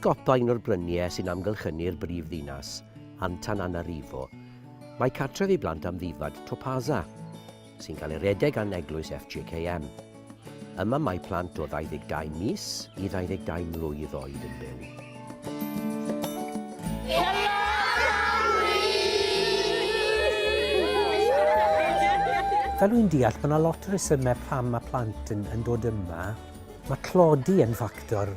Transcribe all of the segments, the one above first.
gopa un o'r bryniau sy'n amgylchynu'r brif ddinas, Antananarivo, mae cartref i blant amddifad Topaza, sy'n cael ei redeg gan eglwys FJKM. Yma mae plant o 22 mis i 22 mlwydd oed yn byw. Fel wy'n deall, mae yna lot o resymau pam mae plant yn dod yma. Mae clodi yn ffactor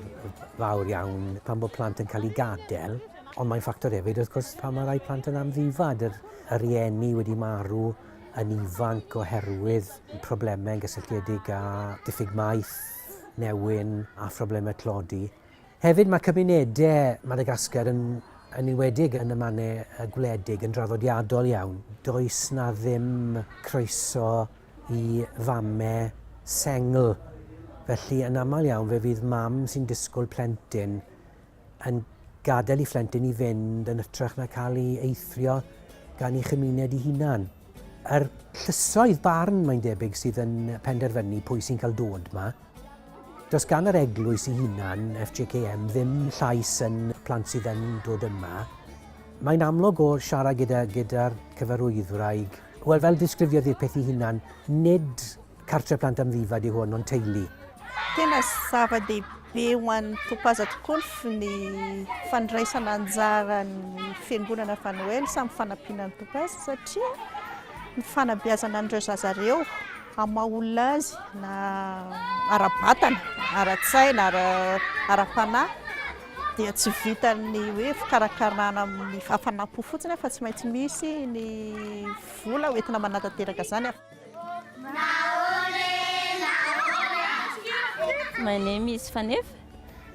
fawr iawn pan bod plant yn cael ei gadael, ond mae'n ffactor hefyd, wrth gwrs, pan mae rai plant yn amddifad. Y rieni wedi marw yn ifanc oherwydd problemau gysylltiedig â diffyg maith, newyn a phroblemau clodi. Hefyd mae cymunedau Madagascar yn enwedig yn y mannau gwledig yn draddodiadol iawn. Does na ddim croeso i famau sengl. Felly yn aml iawn fe fydd mam sy'n disgwyl plentyn yn gadael i phlentyn i fynd yn ytrach na cael ei eithrio gan ei chymuned ei hunan. Yr llysoedd barn mae'n debyg sydd yn penderfynu pwy sy'n cael dod yma. Does gan yr eglwys ei hunan, FJKM, ddim llais yn plant sydd yn dod yma. Mae'n amlwg o siarad gyda'r cyfarwyddwraig. Wel, fel disgrifiodd i'r peth ei hunan, nid cartre plant amddifad yw hwn, ond teulu. Tena zava-dehibe ho an'ny Topaza tokoa ny fandraisana anjara ny fiangonana Fanoely samy fanampiana ny Topaza satria ny fanabeazana an'ireo zazareo amin'ny maha-olona azy na ara-batana, ara-tsaina, ara-panahy dia tsy vitan'ny hoe fikarakarana amin'ny hafanampo fotsiny fa tsy maintsy misy ny vola hoentina manatanteraka zany. My name is Fanef.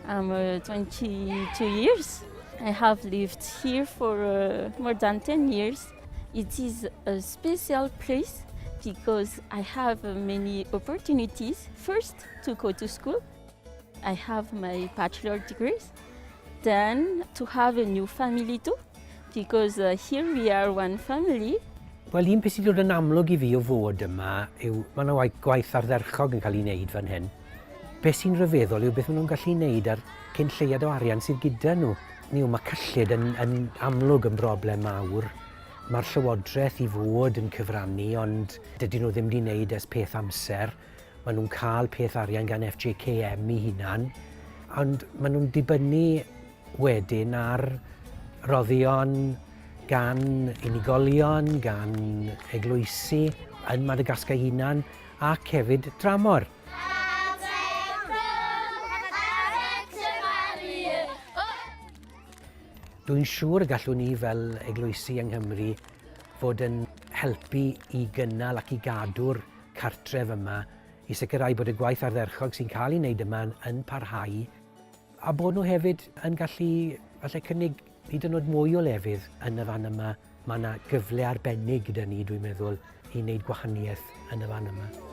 I'm 22 years. I have lived here for more than 10 years. It is a special place because I have many opportunities. First, to go to school. I have my bachelor degrees. Then, to have a new family too, because here we are one family. Wel, un beth sy'n dod yn amlwg i fi o fod yma yw mae yna gwaith ardderchog yn cael ei wneud fan hyn. Beth sy'n rhyfeddol yw beth maen nhw'n gallu wneud ar cyn lleiad o arian sydd gyda nhw. Mae cyllid yn amlwg yn broblem mawr. Mae'r llywodraeth i fod yn cyfrannu, ond dydyn nhw ddim wedi wneud ers peth amser. Maen nhw'n cael peth arian gan FJKM i hunan, ond maen nhw'n dibynnu wedyn ar roddion gan unigolion, gan eglwysi yn Madagascar hunan ac hefyd dramor. Dwi'n siŵr y gallwn ni fel eglwysi yng Nghymru fod yn helpu i gynnal ac i gadw'r cartref yma i sicrhau bod y gwaith ardderchog sy'n cael ei wneud yma yn parhau a bod nhw hefyd yn gallu falle cynnig hyd yn oed mwy o lefydd yn y fan yma. Mae yna gyfle arbennig gyda ni, dwi'n meddwl, i wneud gwahaniaeth yn y fan yma.